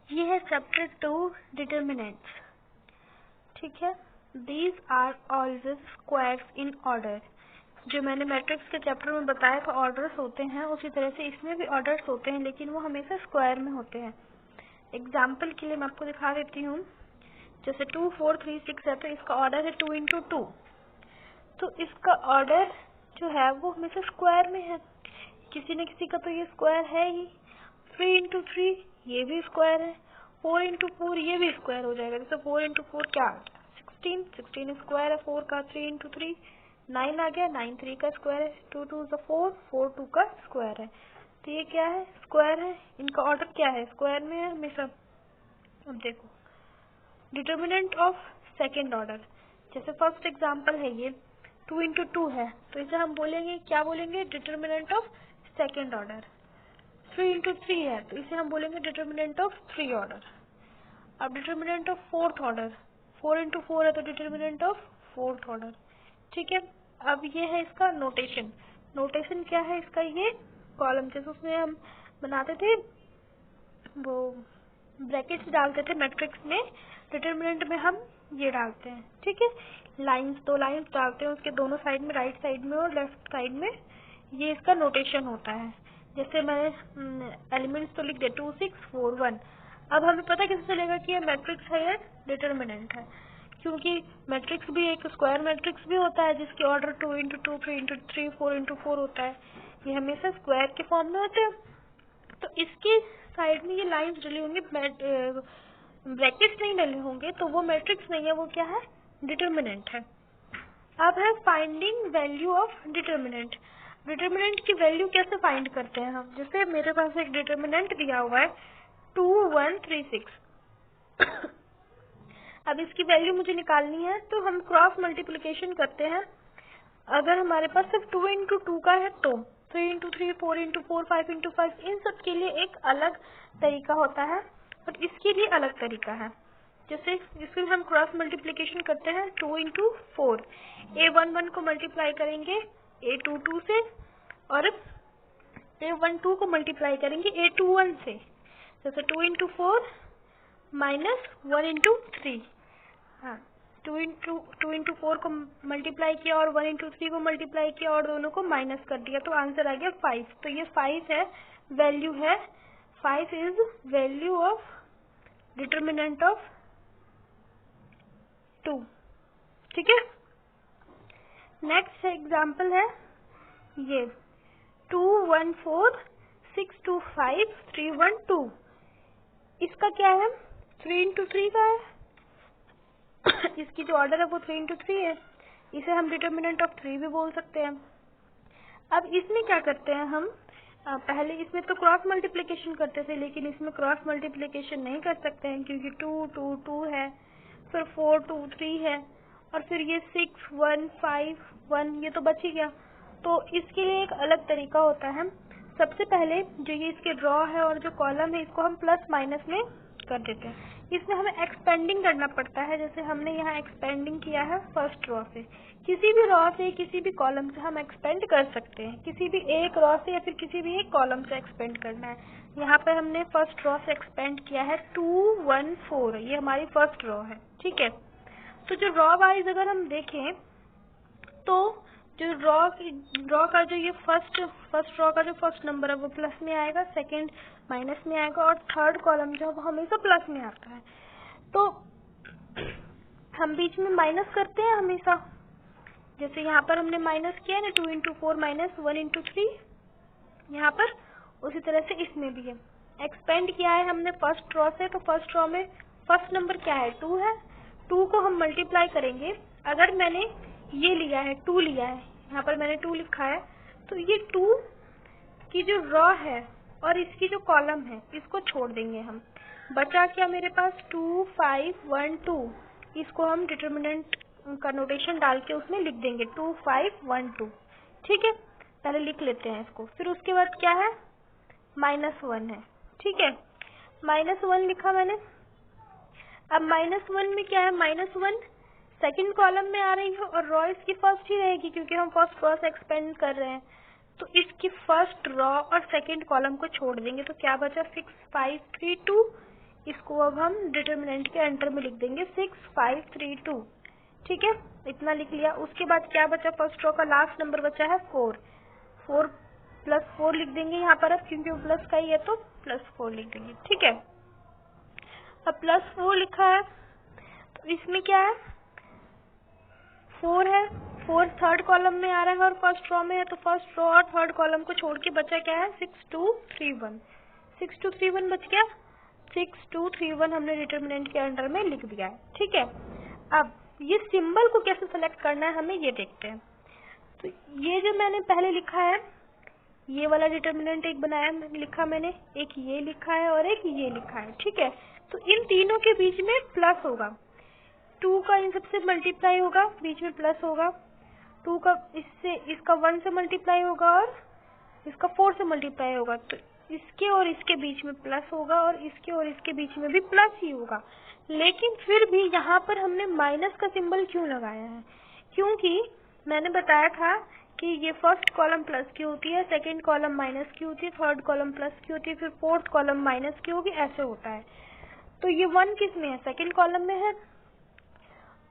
ये है chapter 2 determinants. ठीक है, these are always squares in order. जो मैंने मैट्रिक्स के चैप्टर में बताया था ऑर्डर्स होते हैं, उसी तरह से इसमें भी ऑर्डर्स होते हैं, लेकिन वो हमेशा स्क्वायर में होते हैं। एग्जाम्पल के लिए मैं आपको दिखा देती हूँ। जैसे 2 4 3 6 है, तो इसका ऑर्डर है 2 × 2, तो इसका ऑर्डर जो है वो हमेशा स्क्वायर में है। किसी न किसी का तो ये स्क्वायर है ही। 3 × 3 ये भी स्क्वायर है। 4 × 4 ये भी स्क्वायर हो जाएगा। जैसे 4 × 4 क्या आ गया, 16 स्क्वायर है 4 का। 3 × 3 9 आ गया, 9 3 का स्क्वायर है। 2 2 4 4 2 का स्क्वायर है। तो ये क्या है, स्क्वायर है। इनका ऑर्डर क्या है, स्क्वायर में है हमेशा। अब देखो डिटर्मिनेंट ऑफ सेकेंड ऑर्डर। जैसे फर्स्ट एग्जांपल है ये 2 × 2 है, तो इसे हम बोलेंगे, क्या बोलेंगे, डिटर्मिनेंट ऑफ सेकेंड ऑर्डर। 3 × 3 है, तो इसे हम बोलेंगे डिटर्मिनेंट ऑफ 3 ऑर्डर। अब डिटर्मिनेंट ऑफ फोर्थ ऑर्डर, 4 × 4 है, तो डिटर्मिनेंट ऑफ फोर्थ ऑर्डर। ठीक है, अब ये है इसका नोटेशन। नोटेशन क्या है इसका, ये कॉलम, जैसे उसमें हम बनाते थे वो ब्रैकेट्स डालते थे मैट्रिक्स में, डिटर्मिनेंट में हम ये डालते हैं। ठीक है, लाइंस, 2 लाइंस डालते हैं उसके दोनों साइड में, राइट साइड में और लेफ्ट साइड में। ये इसका नोटेशन होता है। जैसे मैंने एलिमेंट्स तो लिख दिया 2 6 4 1। अब हमें पता कैसे चलेगा कि ये मैट्रिक्स है या डिटर्मिनेंट है, क्योंकि मैट्रिक्स भी एक स्क्वायर मैट्रिक्स भी होता है जिसके ऑर्डर 2 × 2 3 × 3 4 × 4 होता है। ये हमेशा स्क्वायर के फॉर्म में होते हैं। तो इसके साइड में ये लाइंस डली होंगी, ब्रैकेट्स नहीं डले होंगे, तो वो मैट्रिक्स नहीं है, वो क्या है, डिटर्मिनेंट है। अब है finding value of determinant. Determinant की वैल्यू कैसे फाइंड करते हैं हम। जैसे मेरे पास एक डिटर्मिनेंट दिया हुआ है 2 1 3 6। अब इसकी वैल्यू मुझे निकालनी है, तो हम क्रॉस मल्टीप्लिकेशन करते हैं। अगर हमारे पास सिर्फ 2 × 2 का है तो 3 × 3 4 × 4 5 × 5, इन सब के लिए एक अलग तरीका होता है और इसके लिए अलग तरीका है। जैसे इसमें हम क्रॉस मल्टीप्लिकेशन करते हैं 2 × 4, A11 को मल्टीप्लाई करेंगे A22 से और A12 को मल्टीप्लाई करेंगे A21 से। जैसे 2 × 4 -1 × 3, हाँ 2 × 4 को मल्टीप्लाई किया और 1 × 3 को मल्टीप्लाई किया और दोनों को माइनस कर दिया, तो आंसर आ गया 5। तो ये 5 है, वैल्यू है 5 is value of determinant of 2। ठीक है, नेक्स्ट एग्जाम्पल है ये 2 1 4 6 2 5 3 1 2। इसका क्या है, 3 × 3 का है। इसकी जो ऑर्डर है वो 3 × 3 है। इसे हम डिटर्मिनेंट ऑफ 3 भी बोल सकते हैं। अब इसमें क्या करते हैं हम, पहले इसमें तो क्रॉस मल्टीप्लिकेशन करते थे, लेकिन इसमें क्रॉस मल्टीप्लिकेशन नहीं कर सकते हैं क्योंकि 2 2 2 है, फिर 4 2 3 है, और फिर ये 6 1 5 1, ये तो बच ही गया। तो इसके लिए एक अलग तरीका होता है। सबसे पहले जो ये इसके ड्रॉ है और जो कॉलम है, इसको हम प्लस माइनस में कर देते हैं। इसमें हमें एक्सपेंडिंग करना पड़ता है। जैसे हमने यहाँ एक्सपेंडिंग किया है फर्स्ट रो से, किसी भी रो से किसी भी कॉलम से हम एक्सपेंड कर सकते हैं। किसी भी एक रो से या फिर किसी भी एक कॉलम से एक्सपेंड करना है। यहाँ पर हमने फर्स्ट रो से एक्सपेंड किया है 2 1 4, ये हमारी फर्स्ट रो है। ठीक है, तो जो रो वाइज अगर हम देखें तो जो रो का जो ये फर्स्ट रो का जो फर्स्ट नंबर है वो प्लस में आएगा, सेकंड माइनस में आएगा और थर्ड कॉलम जो है वो हमेशा प्लस में आता है। तो हम बीच में माइनस करते हैं हमेशा। जैसे यहाँ पर हमने माइनस किया ना 2 × 4 -1 × 3, यहाँ पर उसी तरह से इसमें भी है। एक्सपेंड किया है हमने फर्स्ट रो से, तो फर्स्ट रो में फर्स्ट नंबर क्या है, 2 है। 2 को हम मल्टीप्लाई करेंगे। अगर मैंने ये लिया है 2 लिया है, यहाँ पर मैंने 2 लिखा है, तो ये 2 की जो रो है और इसकी जो कॉलम है इसको छोड़ देंगे हम। बचा क्या मेरे पास 2 5 1 2, इसको हम डिटर्मिनेंट का नोटेशन डाल के उसमें लिख देंगे 2 5 1 2। ठीक है, पहले लिख लेते हैं इसको। फिर उसके बाद क्या है, -1 है। ठीक है, -1 लिखा मैंने। अब -1 में क्या है, -1 सेकंड कॉलम में आ रही है और रो इसकी फर्स्ट ही रहेगी क्योंकि हम फर्स्ट रो से एक्सपेंड कर रहे हैं। तो इसकी फर्स्ट रो और सेकंड कॉलम को छोड़ देंगे, तो क्या बचा 6 5 3 2। इसको अब हम डिटर्मिनेंट के एंटर में लिख देंगे 6, 5, 3, 2। ठीक है, इतना लिख लिया। उसके बाद क्या बचा, फर्स्ट रो का लास्ट नंबर बचा है 4। 4 प्लस 4 लिख देंगे यहाँ पर अब, क्योंकि वो प्लस का ही है तो प्लस 4 लिख देंगे। ठीक है, अब प्लस 4 लिखा है तो इसमें क्या है, 4 है। 4 थर्ड कॉलम में आ रहा है और फर्स्ट रो में है, तो फर्स्ट रो और थर्ड कॉलम को छोड़ के बचा क्या है, 6, 2, 3, 1। 6, 2, 3, 1 बच गया। 6, 2, 3, 1 हमने डिटर्मिनेंट के अंडर में लिख दिया है। ठीक है, अब ये सिंबल को कैसे सेलेक्ट करना है हमें ये देखते हैं। तो ये जो मैंने पहले लिखा है, ये वाला डिटर्मिनेंट एक बनाया लिखा मैंने, एक ये लिखा है और एक ये लिखा है। ठीक है, तो इन तीनों के बीच में प्लस होगा, 2 का इन सबसे मल्टीप्लाई होगा, बीच में प्लस होगा। 2 का इससे, इसका 1 से मल्टीप्लाई होगा और इसका 4 से मल्टीप्लाई होगा, तो इसके और इसके बीच में प्लस होगा और इसके और इसके बीच में भी प्लस ही होगा। लेकिन फिर भी यहाँ पर हमने माइनस का सिंबल क्यों लगाया है, क्योंकि मैंने बताया था कि ये फर्स्ट कॉलम प्लस की होती है, सेकंड कॉलम माइनस की होती है, थर्ड कॉलम प्लस की होती है, फिर फोर्थ कॉलम माइनस की होगी, ऐसे होता है। तो ये 1 किस में है, सेकंड कॉलम में है,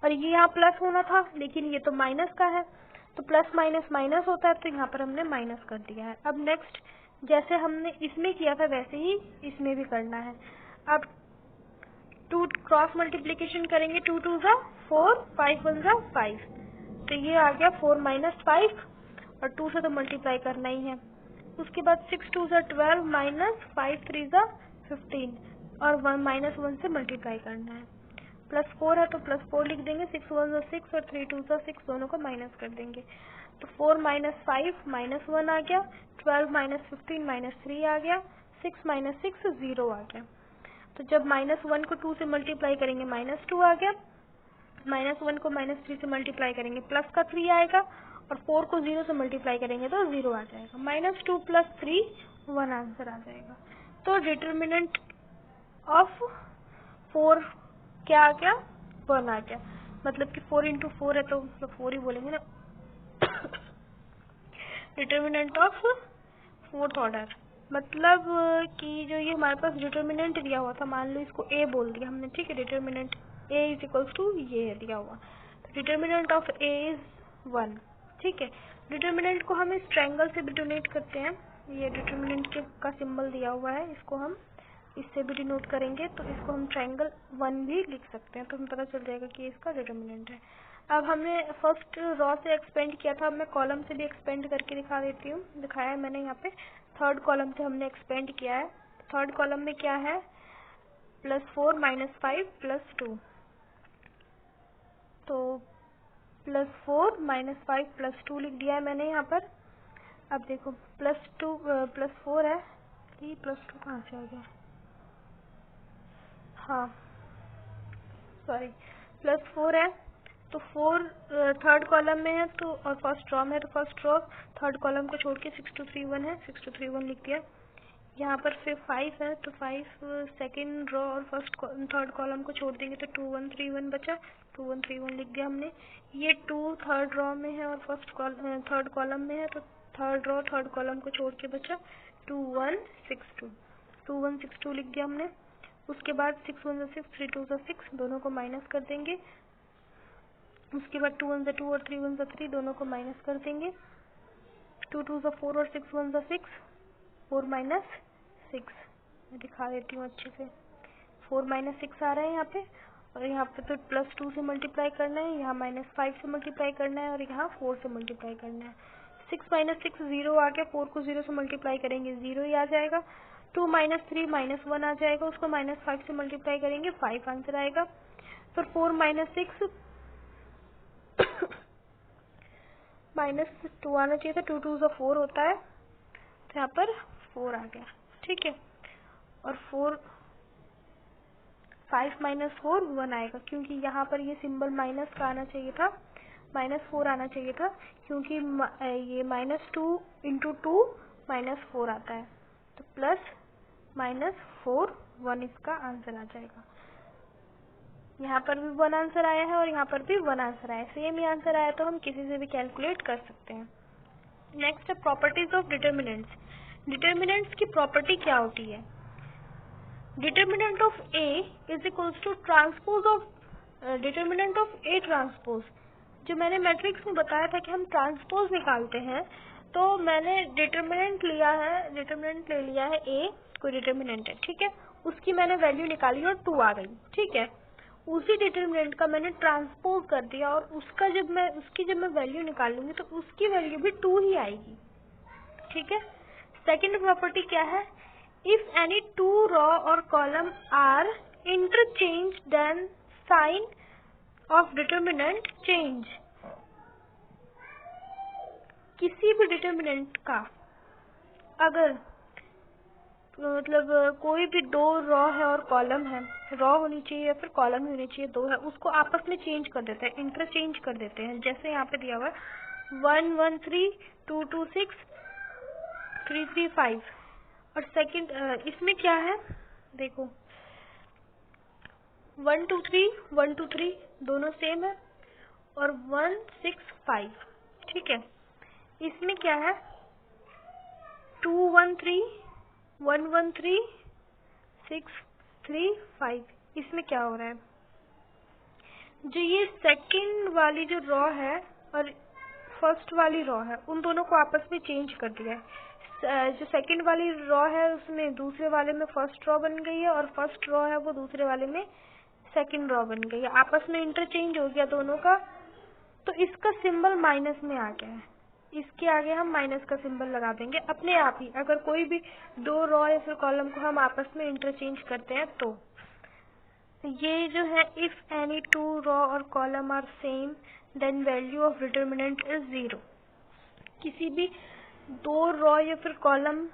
और ये यहाँ प्लस होना था लेकिन ये तो माइनस का है, तो प्लस माइनस माइनस होता है, तो यहाँ पर हमने माइनस कर दिया है। अब नेक्स्ट, जैसे हमने इसमें किया था वैसे ही इसमें भी करना है। अब 2 क्रॉस मल्टीप्लीकेशन करेंगे, 2 2 जा 4, 5 1 जा 5, तो ये आ गया 4 - 5 और 2 से तो मल्टीप्लाई करना ही है। उसके बाद 6 2 जा 12 माइनस 5 3 जा 15 और 1 से मल्टीप्लाई करना है। प्लस 4 है तो प्लस 4 लिख देंगे, 6 1 जा 6 और 3 2 जा 6, दोनों को माइनस कर देंगे। तो 4 - 5 -1 आ गया, 12 - 15 -3 आ गया, 6 - 6 0 आ गया। तो जब -1 को 2 से मल्टीप्लाई करेंगे -2 आ गया, -1 को -3 से मल्टीप्लाई करेंगे प्लस का 3 आएगा और 4 को 0 से मल्टीप्लाई करेंगे तो 0 आ जाएगा। -2 + 3 1 आंसर आ जाएगा। तो डिटर्मिनेंट ऑफ 4 क्या आ गया, 1 आ गया। मतलब कि 4 × 4 है तो 4 ही बोलेंगे ना। डिटर्मिनेंट ऑफ 4th ऑर्डर, मतलब कि जो ये हमारे पास डिटर्मिनेंट दिया हुआ था, मान लो इसको ए बोल दिया हमने। ठीक है, डिटर्मिनेंट ए = ये है दिया हुआ, तो डिटर्मिनेंट ऑफ ए इज 1। ठीक है, डिटर्मिनेंट को हम इस ट्रायंगल से भी डिनोट करते हैं। ये डिटर्मिनेंट का सिंबल दिया हुआ है, इसको हम इससे भी डिनोट करेंगे, तो इसको हम ट्रायंगल 1 भी लिख सकते हैं, तो हमें पता चल जाएगा कि इसका डिटर्मिनेंट है। अब हमने फर्स्ट रॉ से एक्सपेंड किया था, अब मैं कॉलम से भी एक्सपेंड करके दिखा देती हूँ। दिखाया है मैंने यहाँ पे, थर्ड कॉलम से हमने एक्सपेंड किया है। थर्ड कॉलम में क्या है, +4 - 5 +2, तो +4 - 5 +2 लिख दिया है मैंने यहाँ पर। अब देखो +4 है, ये +2 कहाँ से आ गया, हाँ सॉरी, +4 है तो 4 थर्ड कॉलम में है, तो और फर्स्ट रो में है, तो फर्स्ट रो थर्ड कॉलम को छोड़ के 6 2 3 1 है, 6 2 3 1 लिख दिया। यहाँ पर फिर 5 है, तो 5 सेकंड रो और थर्ड कॉलम को छोड़ देंगे तो 2 1 3 1 बचा, 2 1 3 1 लिख दिया हमने। ये 2 थर्ड रो में है और थर्ड कॉलम में है, तो थर्ड रो थर्ड कॉलम को छोड़ के बचा 2 1 6 2, 2 1 6 2 लिख दिया हमने। उसके बाद 6 1 6 3 2 6, दोनों को माइनस कर देंगे। उसके बाद 2 1 2 और 3 1 3, दोनों को माइनस कर देंगे। 2 2 4 और 6 1 6, 4 - 6, मैं दिखा देती हूँ अच्छे से। 4 - 6 आ रहा है यहाँ पे, और यहाँ पे तो +2 से मल्टीप्लाई करना है, यहाँ -5 से मल्टीप्लाई करना है और यहाँ 4 से मल्टीप्लाई करना है। 6 - 6 0 आ गया, 4 को 0 से मल्टीप्लाई करेंगे 0 ही आ जाएगा। 2 - 3 -1 आ जाएगा, उसको -5 से मल्टीप्लाई करेंगे 5 आंसर आएगा। फिर 4 - 6 -2 आना चाहिए था, 2 2 4 होता है, तो यहाँ पर 4 आ गया। ठीक है, और 5 - 4 1 आएगा, क्योंकि यहाँ पर ये सिंबल माइनस का आना चाहिए था, -4 आना चाहिए था, क्योंकि ये -2 × 2 -4 आता है, तो प्लस -4 1 इसका आंसर आ जाएगा। यहाँ पर भी 1 आंसर आया है और यहाँ पर भी 1 आंसर आया है, सेम ही आंसर आया तो हम किसी से भी कैलकुलेट कर सकते हैं। नेक्स्ट है प्रॉपर्टीज ऑफ डिटर्मिनेंट्स। डिटर्मिनेंट्स की प्रॉपर्टी क्या होती है, determinant of A is equals to transpose of determinant of A transpose. जो मैंने मैट्रिक्स में बताया था कि हम ट्रांसपोज निकालते हैं, तो मैंने डिटर्मिनेंट ले लिया है ए, कोई डिटर्मिनेंट है, ठीक है, उसकी मैंने वैल्यू निकाली और 2 आ गई, ठीक है। उसी डिटर्मिनेंट का मैंने ट्रांसपोज कर दिया और उसकी जब मैं वैल्यू निकालूंगी तो उसकी वैल्यू भी 2 ही आएगी, ठीक है। सेकेंड प्रॉपर्टी क्या है? इफ एनी 2 रॉ और column are interchange then sign of determinant change. किसी भी डिटर्मिनेंट का अगर मतलब कोई भी 2 रॉ है और कॉलम है, रॉ होनी चाहिए या फिर कॉलम ही होनी चाहिए, 2 है, उसको आपस में चेंज कर देते हैं, इंटरचेंज कर देते हैं। जैसे यहाँ पे दिया हुआ है 1 1 3 2 2 6 3 3 5 और सेकंड इसमें क्या है देखो 1 2 3 1 2 3 दोनों सेम है और 1 6 5, ठीक है। इसमें क्या है 2 1 3 1 1 3 6 3 5। इसमें क्या हो रहा है? जो ये सेकंड वाली जो रॉ है और फर्स्ट वाली रॉ है, उन दोनों को आपस में चेंज कर दिया है। जो सेकंड वाली रॉ है उसमें दूसरे वाले में फर्स्ट रॉ बन गई है और फर्स्ट रॉ है वो दूसरे वाले में सेकंड रॉ बन गई है, आपस में इंटरचेंज हो गया दोनों का। तो इसका सिंबल माइनस में आ गया है, इसके आगे हम माइनस का सिंबल लगा देंगे अपने आप ही। अगर कोई भी 2 रॉ या फिर कॉलम को हम आपस में इंटरचेंज करते हैं तो ये जो है इफ एनी 2 रॉ और column are same then value of determinant is 0। किसी भी 2 रॉ या फिर कॉलम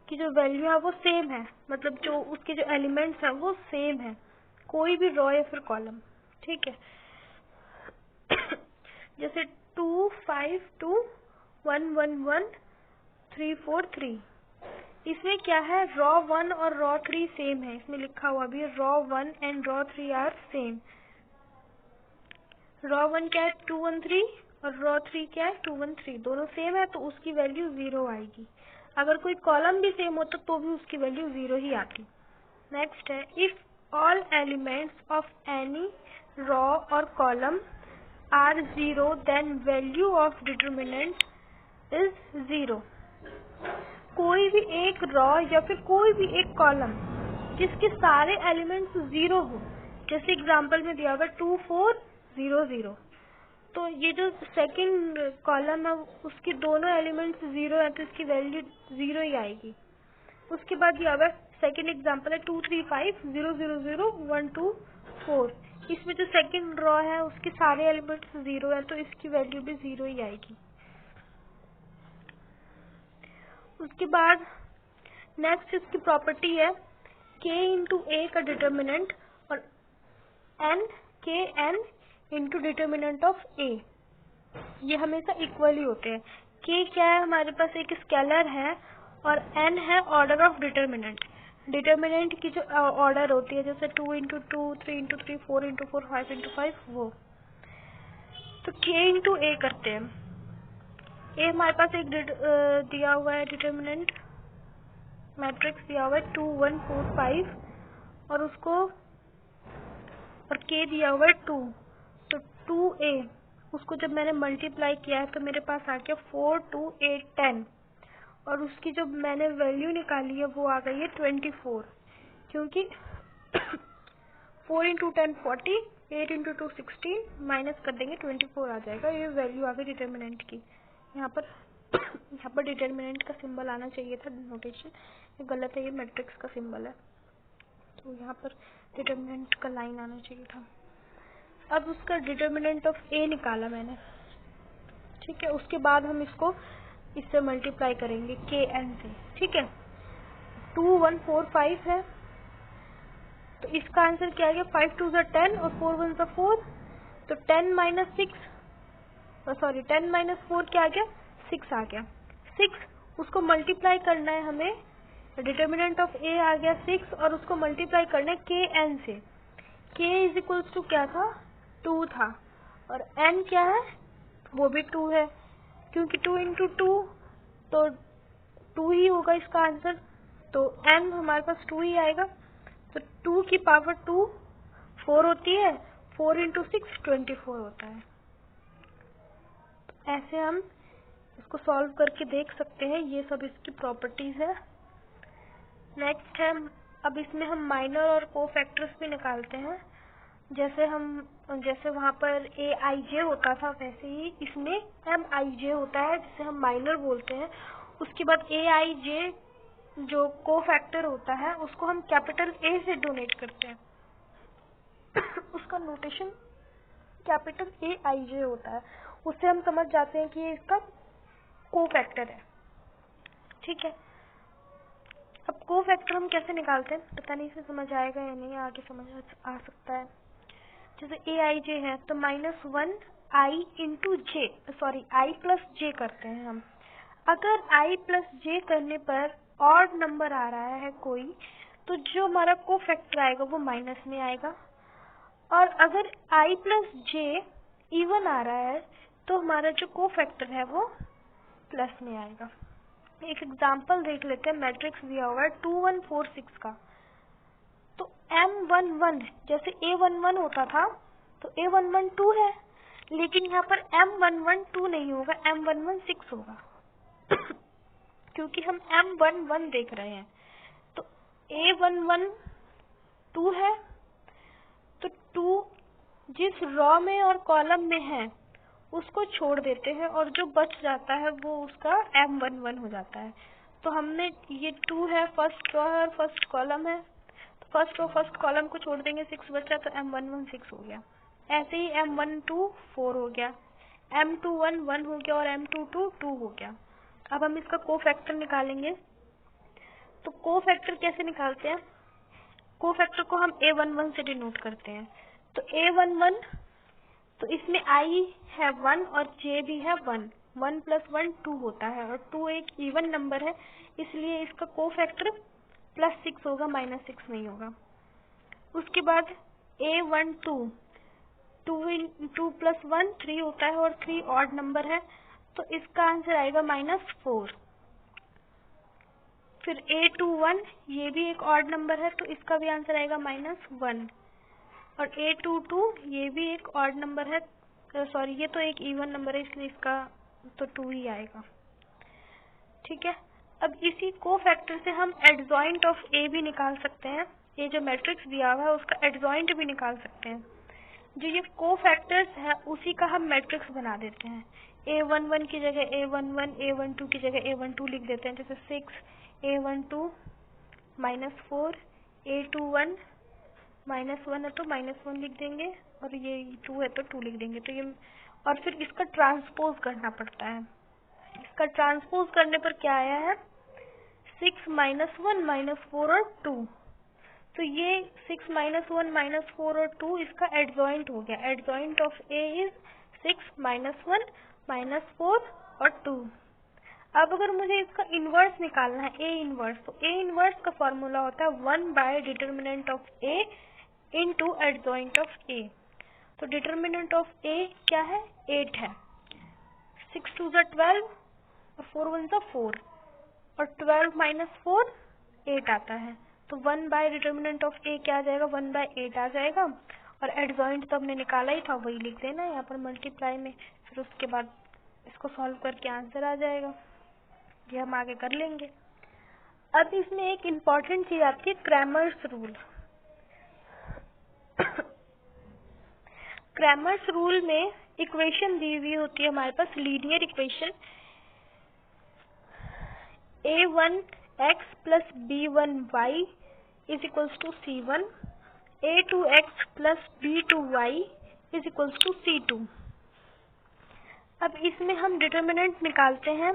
की जो वैल्यू है वो सेम है, मतलब जो उसके जो एलिमेंट्स हैं वो सेम है, कोई भी रॉ या फिर कॉलम, ठीक है। जैसे 2 5 2 1 1 1 3 4 3। इसमें क्या है रॉ 1 और रॉ 3 सेम है, इसमें लिखा हुआ भी row 1 and row 3 are same. Row 1 क्या है 2 1 3 और रॉ 3 क्या है 2 1 3, दोनों सेम है तो उसकी वैल्यू 0 आएगी। अगर कोई कॉलम भी सेम होता तो भी उसकी वैल्यू 0 ही आती। नेक्स्ट है if all elements of any row और column are 0 then value of determinant is 0। कोई भी एक रॉ या फिर कोई भी एक कॉलम जिसके सारे एलिमेंट्स 0 हो, जैसे एग्जांपल में दिया हुआ 2 4 0 0, तो ये जो सेकंड कॉलम है उसके दोनों एलिमेंट्स 0 है तो इसकी वैल्यू 0 ही आएगी। उसके बाद दिया हुआ सेकंड एग्जांपल है 2 3 5 0 0 0 1 2 4। इसमें जो सेकंड रॉ है उसके सारे एलिमेंट्स 0 है तो इसकी वैल्यू भी 0 ही आएगी। उसके बाद नेक्स्ट इसकी प्रॉपर्टी है k इंटू ए का डिटर्मिनेंट और n k n into determinant of a, ये हमेशा इक्वल ही होते हैं। k क्या है हमारे पास एक स्केलर है और n है ऑर्डर ऑफ डिटर्मिनेंट। डिटर्मिनेंट की जो ऑर्डर होती है जैसे 2 इंटू 2 3 इंटू 3 4 इंटू 4 5 इंटू 5 वो, तो k इंटू ए करते हैं। ए हमारे पास एक दिया हुआ है डिटर्मिनेंट मैट्रिक्स दिया हुआ है 2 1 4 5 और उसको और k दिया हुआ है 2, तो 2a उसको जब मैंने मल्टीप्लाई किया है तो मेरे पास आ गया 4 2 8 10 और उसकी जो मैंने वैल्यू निकाली है वो आ गई है 24, क्योंकि 4 इंटू 10 40 8 इंटू 2 16 माइनस कर देंगे 24 आ जाएगा। ये वैल्यू आ गई डिटर्मिनेंट की। यहाँ पर डिटर्मिनेंट का सिंबल आना चाहिए था नोटेशन, ये गलत है, ये मैट्रिक्स का सिंबल है, तो यहाँ पर डिटर्मिनेंट का लाइन आना चाहिए था। अब उसका डिटर्मिनेंट ऑफ ए निकाला मैंने, ठीक है। उसके बाद हम इसको इससे मल्टीप्लाई करेंगे के एन से, ठीक है। 2 1 4 5 है तो इसका आंसर क्या आ गया 5 2 10 और 4 1 4, तो 10 माइनस 6 सॉरी 10 माइनस 4 क्या आ गया 6 आ गया। 6 उसको मल्टीप्लाई करना है हमें, डिटर्मिनेंट ऑफ ए आ गया 6 और उसको मल्टीप्लाई करना है के एन से। k इज इक्वल्स टू क्या था 2 था और n क्या है वो भी 2 है, क्योंकि 2 इंटू 2 तो 2 ही होगा इसका आंसर, तो n हमारे पास 2 ही आएगा। तो 2 की पावर 2 4 होती है, 4 इंटू 6 24 होता है। तो ऐसे हम इसको सॉल्व करके देख सकते हैं, ये सब इसकी प्रॉपर्टीज है। नेक्स्ट है, अब इसमें हम माइनर और कोफैक्टर्स भी निकालते हैं। जैसे वहाँ पर aij होता था, वैसे ही इसमें mij होता है, जिसे हम माइनर बोलते हैं। उसके बाद aij जो कोफैक्टर होता है उसको हम कैपिटल A से डोनेट करते हैं। उसका नोटेशन कैपिटल aij होता है, उससे हम समझ जाते हैं कि ये इसका कोफैक्टर है। ठीक है, अब कोफैक्टर हम कैसे निकालते हैं, पता नहीं इसमें समझ आएगा या नहीं, आगे समझ आ सकता है। जैसे aij है तो -1 i into j, sorry i plus j करते हैं हम। अगर i प्लस जे करने पर ऑड नंबर आ रहा है कोई, तो जो हमारा कोफैक्टर आएगा वो माइनस में आएगा, और अगर i प्लस जे इवन आ रहा है तो हमारा जो कोफैक्टर है वो प्लस में आएगा। एक एग्जांपल देख लेते हैं, मैट्रिक्स दिया हुआ है 2 1 4 6 का। तो M11 जैसे A11 होता था तो A11 2 है, लेकिन यहाँ पर M11 2 नहीं होगा, M11 6 होगा। क्योंकि हम M11 देख रहे हैं। तो A11 2 है, तो 2 जिस रो में और कॉलम में है उसको छोड़ देते हैं, और जो बच जाता है वो उसका M11 हो जाता है। तो हमने ये 2 है, फर्स्ट रो है और फर्स्ट कॉलम है, तो फर्स्ट रो फर्स्ट कॉलम को छोड़ देंगे, 6 बचा, तो M11 6 हो गया। ऐसे ही M12 4 हो गया, M21 1 हो गया और M22 2 हो गया। अब हम इसका कोफैक्टर निकालेंगे। तो कोफैक्टर कैसे निकालते हैं, कोफैक्टर को हम A11 से डिनोट करते हैं। तो A11, तो इसमें i है 1 और j भी है 1, 1 प्लस 1 2 होता है, और 2 एक इवन नंबर है, इसलिए इसका कोफैक्टर +6 होगा, -6 नहीं होगा। उसके बाद A12, 2 प्लस 1 3 होता है, और 3 ऑड नंबर है, तो इसका आंसर आएगा -4। फिर A21, ये भी एक ऑड नंबर है, तो इसका भी आंसर आएगा -1। और A22, ये भी एक ऑड नंबर है, सॉरी ये तो एक इवन नंबर है, इसलिए इसका तो 2 ही आएगा। ठीक है, अब इसी कोफैक्टर से हम एडजॉइंट ऑफ A भी निकाल सकते हैं। ये जो मैट्रिक्स दिया हुआ है उसका एडजॉइंट भी निकाल सकते हैं। जो ये कोफैक्टर्स है उसी का हम मैट्रिक्स बना देते हैं। A11 की जगह A11, A12 की जगह A12 लिख देते हैं, जैसे 6 A12 -4, A21 -1 है तो -1 लिख देंगे, और ये 2 है तो 2 लिख देंगे। तो ये, और फिर इसका ट्रांसपोज करना पड़ता है। इसका ट्रांसपोज करने पर क्या आया है, 6 -1 -4 और 2। तो ये 6 -1 -4 और 2 इसका एडजॉइंट हो गया। एडजॉइंट ऑफ A इज 6 -1 -4 और 2। अब अगर मुझे इसका इनवर्स निकालना है, A इनवर्स, तो A इनवर्स का फॉर्मूला होता है one by determinant of A into adjoint of A। तो डिटर्मिनेंट ऑफ A क्या है, 8 है। 6 2 12 और 4 1 4, और 12 - 4 8 आता है। तो 1/डिटर्मिनेंट ऑफ A क्या आ जाएगा, 1/8 आ जाएगा। और एडजॉइंट तो हमने निकाला ही था, वही लिख देना यहाँ पर मल्टीप्लाई में, फिर उसके बाद इसको सॉल्व करके आंसर आ जाएगा। ये हम आगे कर लेंगे। अब इसमें एक इम्पॉर्टेंट चीज आती है, क्रैमर्स रूल। क्रैमर्स रूल में इक्वेशन दी हुई होती है हमारे पास, linear equation A1x plus B1y is equals to C1, A2x plus B2y is equals to C2। अब इसमें हम डिटर्मिनेंट निकालते हैं।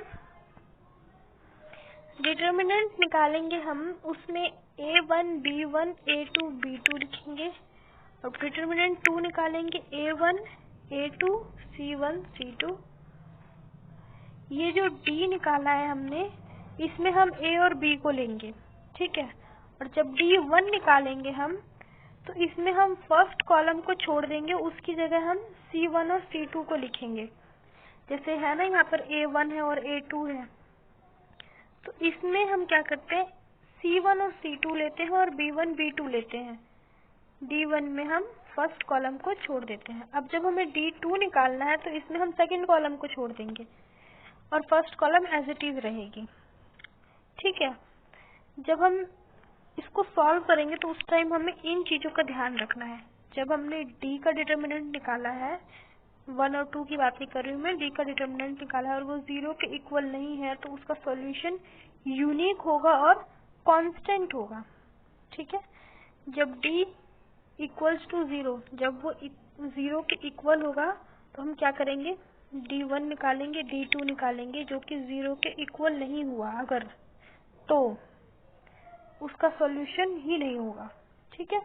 डिटर्मिनेंट निकालेंगे हम, उसमें A1 B1 A2 B2 लिखेंगे, और डिटर्मिनेंट 2 निकालेंगे A1 A2 C1 C2। ये जो D निकाला है हमने, इसमें हम A और B को लेंगे, ठीक है। और जब D1 निकालेंगे हम, तो इसमें हम फर्स्ट कॉलम को छोड़ देंगे, उसकी जगह हम C1 और C2 को लिखेंगे। जैसे है ना, यहाँ पर A1 है और A2 है, तो इसमें हम क्या करते हैं, C1 और C2 लेते हैं और B1 B2 लेते हैं। D1 में हम फर्स्ट कॉलम को छोड़ देते हैं। अब जब हमें D2 निकालना है तो इसमें हम सेकंड कॉलम को छोड़ देंगे और first column as it is रहेगी। ठीक है, जब हम इसको सॉल्व करेंगे तो उस टाइम हमें इन चीजों का ध्यान रखना है। जब हमने D का डिटर्मिनेंट निकाला है, 1 और 2 की बात नहीं कर रही हूँ मैं, D का डिटर्मिनेंट निकाला है और वो 0 के इक्वल नहीं है तो उसका सॉल्यूशन यूनिक होगा और कांस्टेंट होगा। ठीक है, जब D इक्वल्स टू 0, जब वो 0 के इक्वल होगा तो हम क्या करेंगे, D1 निकालेंगे, D2 निकालेंगे, जो कि 0 के इक्वल नहीं हुआ अगर, तो उसका सॉल्यूशन ही नहीं होगा। ठीक है,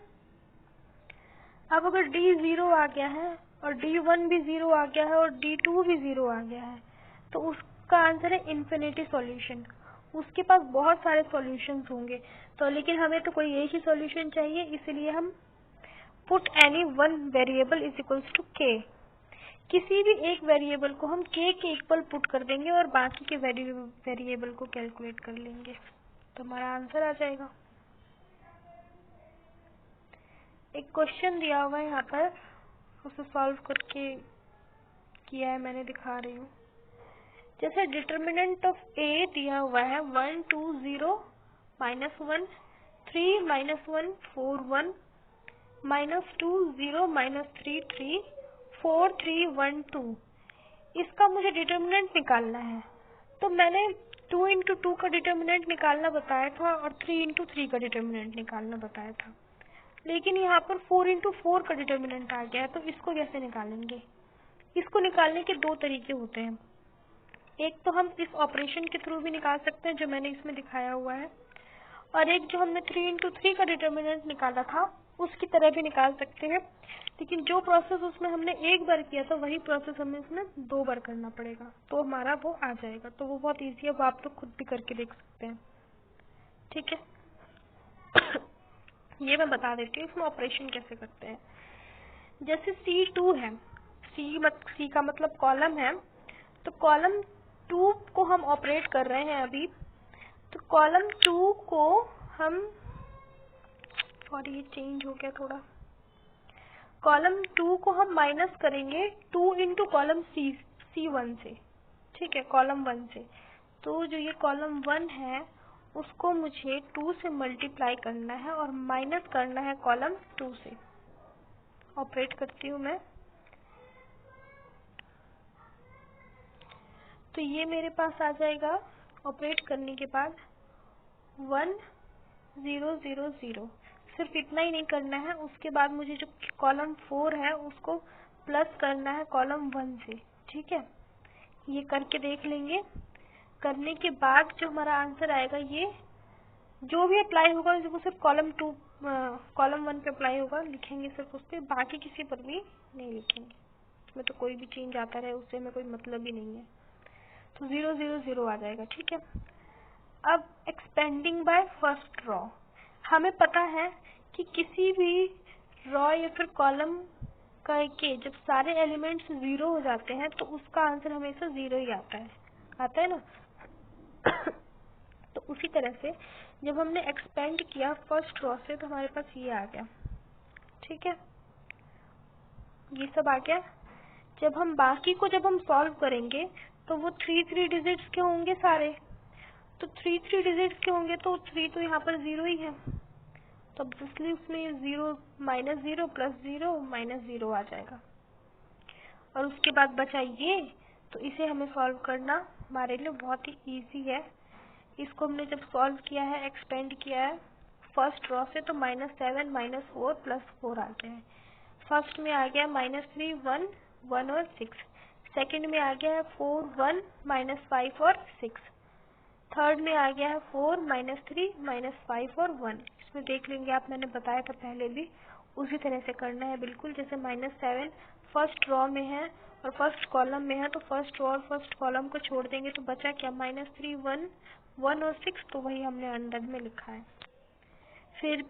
अब अगर D 0 आ गया है और D1 भी 0 आ गया है और D2 भी 0 आ गया है तो उसका आंसर है इन्फिनिटी सॉल्यूशन। उसके पास बहुत सारे सॉल्यूशंस होंगे तो, लेकिन हमें तो कोई एक ही सॉल्यूशन चाहिए, इसलिए हम put any one variable is equals to k। किसी भी एक वेरिएबल को हम k के इक्वल पुट कर देंगे और बाकी के वेरिएबल को कैलकुलेट कर लेंगे तो हमारा आंसर आ जाएगा। एक क्वेश्चन दिया हुआ है यहाँ पर, उसे सॉल्व करके किया है मैंने, दिखा रही हूँ। जैसे डिटर्मिनेंट ऑफ a दिया हुआ है 1 2 0 -1 3 -1 4 1 -2 0 -3 3 4 3 1 2। इसका मुझे डिटर्मिनेंट निकालना है तो मैंने 2 इंटू 2 का डिटर्मिनेंट निकालना बताया था और 3 इंटू 3 का डिटर्मिनेंट निकालना बताया था, लेकिन यहाँ पर 4 इंटू 4 का डिटर्मिनेंट आ गया है तो इसको कैसे निकालेंगे। इसको निकालने के दो तरीके होते हैं, एक तो हम इस ऑपरेशन के थ्रू भी निकाल सकते हैं जो मैंने इसमें दिखाया हुआ है, और एक जो हमने 3 इंटू 3 का डिटर्मिनेंट निकाला था उसकी तरह भी निकाल सकते हैं, लेकिन जो प्रोसेस उसमें हमने एक बार किया था वही प्रोसेस हमें इसमें 2 बार करना पड़ेगा तो हमारा वो आ जाएगा। तो वो बहुत इजी है, वो आप लोग खुद भी करके देख सकते हैं। ठीक है, ये मैं बता देती हूँ इसमें ऑपरेशन कैसे करते हैं। जैसे C2 है, C का मतलब कॉलम है, तो कॉलम 2 को हम ऑपरेट कर रहे हैं अभी, तो कॉलम 2 को हम, और ये चेंज हो गया थोड़ा, कॉलम 2 को हम माइनस करेंगे 2 इंटू कॉलम C1 से। ठीक है, कॉलम 1 से, तो जो ये कॉलम 1 है उसको मुझे 2 से मल्टीप्लाई करना है और माइनस करना है कॉलम 2 से। ऑपरेट करती हूँ मैं, तो ये मेरे पास आ जाएगा ऑपरेट करने के बाद 1 0 0 0। सिर्फ इतना ही नहीं करना है, उसके बाद मुझे जो कॉलम 4 है उसको प्लस करना है कॉलम 1 से। ठीक है, ये करके देख लेंगे। करने के बाद जो हमारा आंसर आएगा, ये जो भी अप्लाई होगा वो सिर्फ कॉलम 1 पे अप्लाई होगा, लिखेंगे सिर्फ उस पर, बाकी किसी पर भी नहीं लिखेंगे। इसमें तो कोई भी चेंज आता रहे उससे हमें कोई मतलब ही नहीं है, तो 0 0 0 आ जाएगा। ठीक है, अब एक्सपेंडिंग बाय फर्स्ट रॉ, हमें पता है कि किसी भी रॉ या फिर कॉलम के जब सारे एलिमेंट्स 0 हो जाते हैं तो उसका आंसर हमेशा 0 ही आता है ना। तो उसी तरह से जब हमने एक्सपेंड किया फर्स्ट रॉ से तो हमारे पास ये आ गया। ठीक है, ये सब आ गया। जब हम बाकी को जब हम सॉल्व करेंगे तो वो 3 डिजिट्स के होंगे सारे, तो 3 डिजिट्स के होंगे तो 3 तो यहाँ पर 0 ही है, तो ऑब्वियसली उसमें 0 -0 +0 -0 आ जाएगा। और उसके बाद बचा ये, तो इसे हमें सॉल्व करना हमारे लिए बहुत ही इजी है। इसको हमने जब सॉल्व किया है, एक्सपेंड किया है फर्स्ट रॉ से, तो -7 -4 +4 आ गया है। फर्स्ट में आ गया -3 1 1 और 6, सेकंड में आ गया है 4 1 -5 और 6, थर्ड में आ गया है 4 -3 -5 और 1। इसमें देख लेंगे आप, मैंने बताया था पहले भी, उसी तरह से करना है बिल्कुल। जैसे -7 फर्स्ट रॉ में है और फर्स्ट कॉलम में है, तो फर्स्ट रॉ और फर्स्ट कॉलम को छोड़ देंगे तो बचा क्या, -3 1 1 और 6, तो वही हमने अंडर में लिखा है। फिर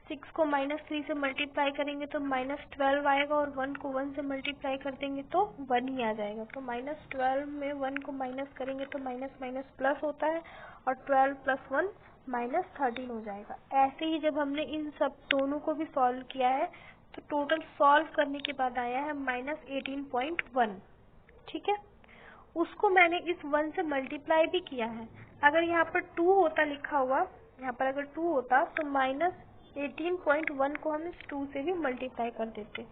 6 को -3 से मल्टीप्लाई करेंगे तो -12 आएगा और 1 को 1 से मल्टीप्लाई कर देंगे तो 1 ही आ जाएगा। तो -12 में 1 को माइनस करेंगे तो माइनस माइनस प्लस होता है और 12 + 1 -13 हो जाएगा। ऐसे ही जब हमने इन सब दोनों को भी सॉल्व किया है तो टोटल सॉल्व करने के बाद आया है -18.1। ठीक है, उसको मैंने इस 1 से मल्टीप्लाई भी किया है। अगर यहाँ पर 2 होता लिखा हुआ, यहाँ पर अगर 2 होता तो -18.1 को हम इस 2 से भी मल्टीप्लाई कर देते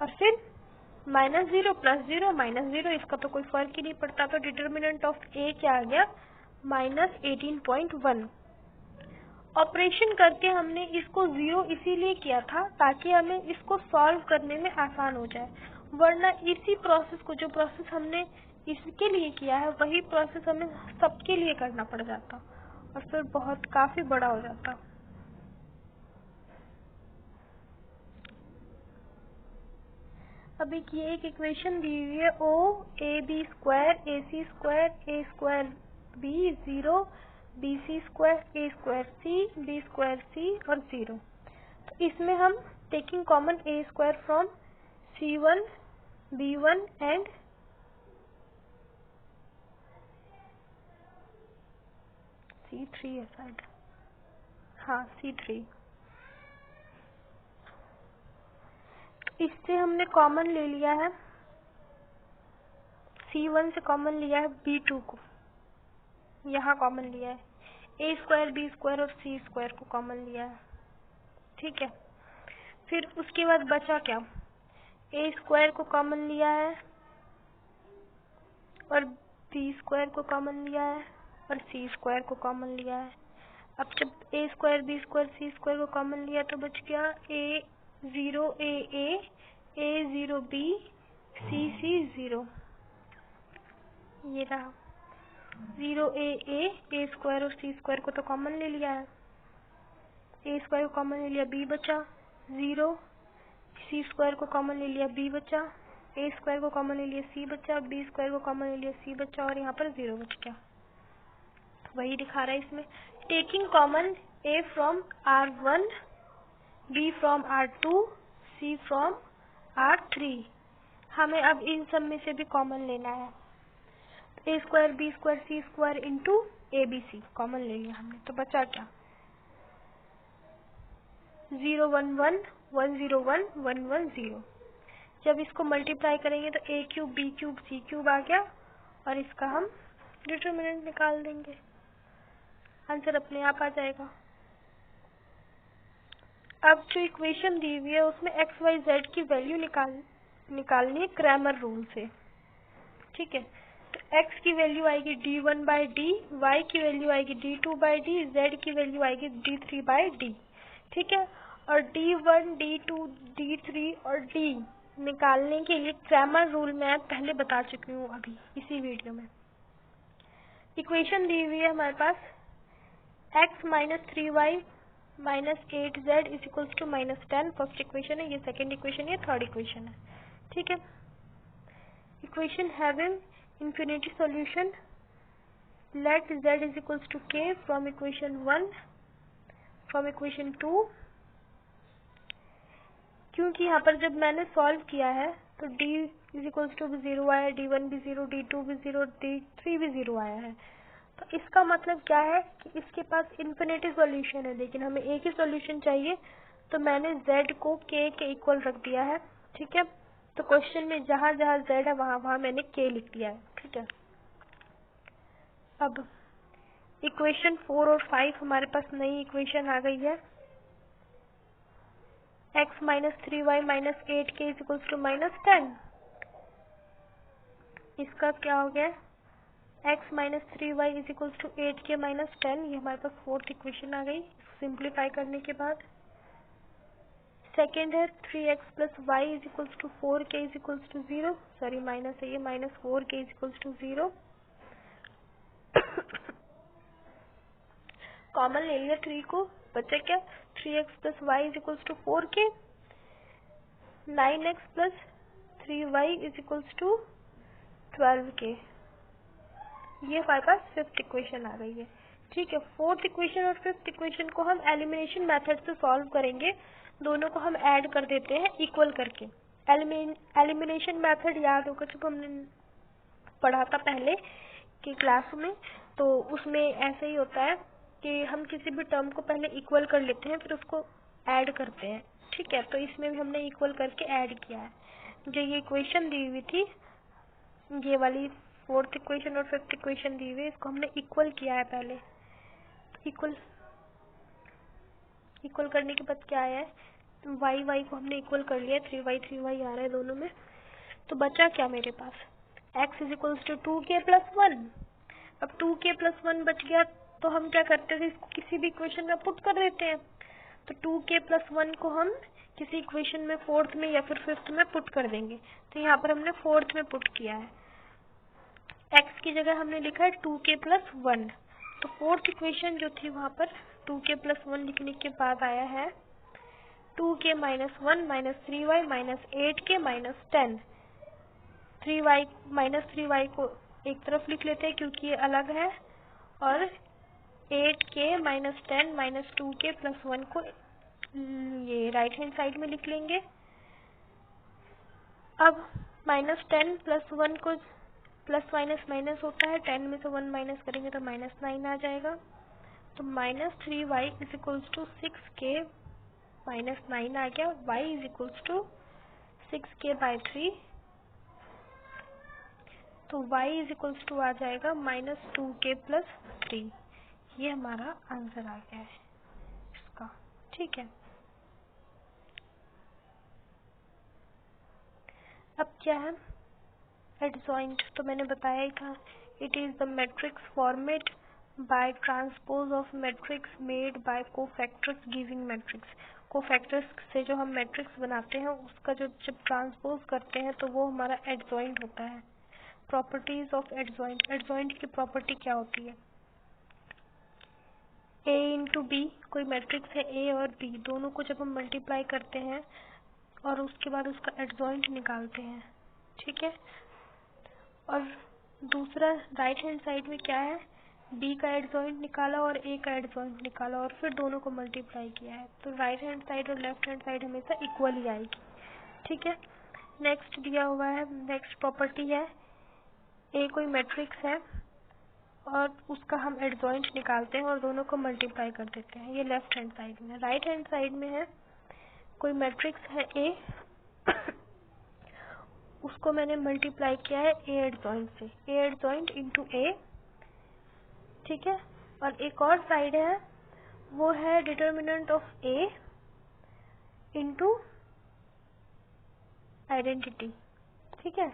और फिर -0 +0 -0, इसका तो कोई फर्क ही नहीं पड़ता। तो डिटर्मिनेंट ऑफ ए क्या आ गया, -18.1। ऑपरेशन करके हमने इसको 0 इसीलिए किया था ताकि हमें इसको सॉल्व करने में आसान हो जाए, वरना इसी प्रोसेस को, जो प्रोसेस हमने इसके लिए किया है, वही प्रोसेस हमें सबके लिए करना पड़ जाता और फिर काफी बड़ा हो जाता। अब एक इक्वेशन दी हुई है, OAB² AC² A² B 0 BC² A² C B² C और 0। तो इसमें हम taking common A² from C1 B1 and C3 है शायद, हाँ C3। इससे हमने कॉमन ले लिया है, C1 से कॉमन लिया है B2 को, यहाँ कॉमन लिया है, A² B² और C² को कॉमन लिया है। ठीक है, फिर उसके बाद बचा क्या, A² को कॉमन लिया है और B² को कॉमन लिया है और C² को कॉमन लिया है। अब जब A² B² C² को कॉमन लिया तो बच गया A0 AA A0 B C 0। ये रहा 0 AA A² और C² को तो कॉमन ले लिया है, A² को कॉमन ले लिया, B बचा 0, C² को कॉमन ले लिया, B बचा, A² को कॉमन ले लिया, C बचा, B² को कॉमन ले लिया, C बचा और यहाँ पर 0 बच गया। वही दिखा रहा है इसमें, taking common A from R1 B from R2 C from R3। हमें अब इन सब में से भी कॉमन लेना है। A² B² C² into ABC common ले लिया हमने, तो बचा क्या, 0 1 1 1 0 1 1 1 0। जब इसको मल्टीप्लाई करेंगे तो A³ B³ C³ आ गया और इसका हम डिटर्मिनेंट निकाल देंगे, आंसर अपने आप आ जाएगा। अब जो इक्वेशन दी हुई है उसमें x y z की वैल्यू निकालनी है क्रैमर रूल से। ठीक है, तो x की वैल्यू आएगी d1/d, y की वैल्यू आएगी d2/d, z की वैल्यू आएगी d3/d। ठीक है, और d1 d2 d3 और d निकालने के लिए क्रैमर रूल मैं पहले बता चुकी हूँ अभी इसी वीडियो में। इक्वेशन दी हुई है हमारे पास, x - 3y - 8z = -10, first equation है, ये सेकेंड इक्वेशन है, थर्ड इक्वेशन है। ठीक है, equation having infinity solution, let z = k from equation 1, from equation 2। क्योंकि यहाँ पर जब मैंने सॉल्व किया है तो d = 0 आया, d1 भी 0, d2 भी 0, d3 भी 0 आया है। तो इसका मतलब क्या है कि इसके पास इन्फिनिटी सॉल्यूशन है, लेकिन हमें एक ही सॉल्यूशन चाहिए, तो मैंने z को k के इक्वल रख दिया है। ठीक है, तो क्वेश्चन में जहाँ जहाँ z है वहाँ वहाँ मैंने k लिख दिया है। ठीक है, अब इक्वेशन 4 और 5 हमारे पास नई इक्वेशन आ गई है, x - 3y - 8k = -10। इसका क्या हो गया, x - 3y = 8k - 10, ये हमारे पास फोर्थ इक्वेशन आ गई सिंप्लीफाई करने के बाद। सेकेंड है 3x + y = 4k = 0, sorry minus है ये, -4k = 0। कॉमन ले लिया 3 को, बचा क्या, 3x + y = 4k, 9x + 3y = 12k। ये हमारे पास फिफ्थ इक्वेशन आ गई है। ठीक है, फोर्थ इक्वेशन और फिफ्थ इक्वेशन को हम एलिमिनेशन मेथड से सॉल्व करेंगे, दोनों को हम ऐड कर देते हैं इक्वल करके। एलिमिनेशन मेथड याद होगा जब हमने पढ़ा था पहले की क्लास में, तो उसमें ऐसे ही होता है कि हम किसी भी टर्म को पहले इक्वल कर लेते हैं फिर उसको ऐड करते हैं। ठीक है, तो इसमें भी हमने इक्वल करके ऐड किया है। जो ये इक्वेशन दी हुई थी, ये वाली फोर्थ इक्वेशन और फिफ्थ इक्वेशन दी हुई है, इसको हमने इक्वल किया है पहले। इक्वल करने के बाद क्या आया है, y को हमने इक्वल कर लिया, 3y आ रहा है दोनों में। तो बचा क्या मेरे पास, x is equals to 2k+1। अब 2k+1 बच गया तो हम क्या करते थे, इसको किसी भी इक्वेशन में पुट कर देते हैं। तो 2k+1 को हम किसी इक्वेशन में फोर्थ में या फिर फिफ्थ में पुट कर देंगे। तो यहाँ पर हमने फोर्थ में पुट किया है, x की जगह हमने लिखा है 2k+1। तो फोर्थ इक्वेशन जो थी वहाँ पर 2k+1 लिखने के बाद आया है 2k - 1 - 3y - 8k - 10। 3y को एक तरफ लिख लेते हैं क्योंकि ये अलग है, और 8k - 10 - 2k+1 को ये राइट हैंड साइड में लिख लेंगे। अब -10 + 1 को प्लस माइनस माइनस होता है, 10 में से 1 माइनस करेंगे तो -9 आ जाएगा। तो -3y is equals to 6k -9 आ गया, y is equals to 6k/3। तो y इज इक्वल्स टू आ जाएगा -2k + 3। ये हमारा आंसर आ गया है इसका। ठीक है, अब क्या है एडजॉइंट, तो मैंने बताया ही था, it is the matrix format by transpose of matrix made by cofactors giving matrix. Cofactors से जो हम मैट्रिक्स बनाते हैं उसका जब ट्रांसपोज करते हैं तो वो हमारा एडजॉइंट होता है। प्रॉपर्टीज ऑफ एडजॉइंट, एडजॉइंट की प्रॉपर्टी क्या होती है, a × b, कोई मैट्रिक्स है a और b, दोनों को जब हम मल्टीप्लाई करते हैं और उसके बाद उसका एडजॉइंट निकालते हैं। ठीक है, और दूसरा राइट हैंड साइड में क्या है, b का एडजॉइंट निकाला और a का एडजॉइंट निकाला और फिर दोनों को मल्टीप्लाई किया है। तो राइट हैंड साइड और लेफ्ट हैंड साइड हमेशा इक्वल ही आएगी। ठीक है, नेक्स्ट दिया हुआ है, नेक्स्ट प्रॉपर्टी है, a कोई मैट्रिक्स है और उसका हम एडजॉइंट निकालते हैं और दोनों को मल्टीप्लाई कर देते हैं। ये लेफ्ट हैंड साइड में। राइट हैंड साइड में है, कोई मैट्रिक्स है a, उसको मैंने मल्टीप्लाई किया है a एडजॉइंट से, a एडजॉइंट इंटू a। ठीक है, और एक और साइड है, वो है determinant of a into identity. ठीक है,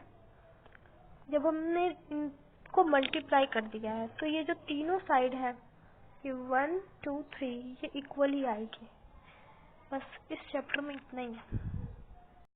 जब हमने इनको मल्टीप्लाई कर दिया है तो ये जो तीनों साइड है, ये 1 2 3, ये इक्वली आएगी। बस इस चैप्टर में इतना ही है।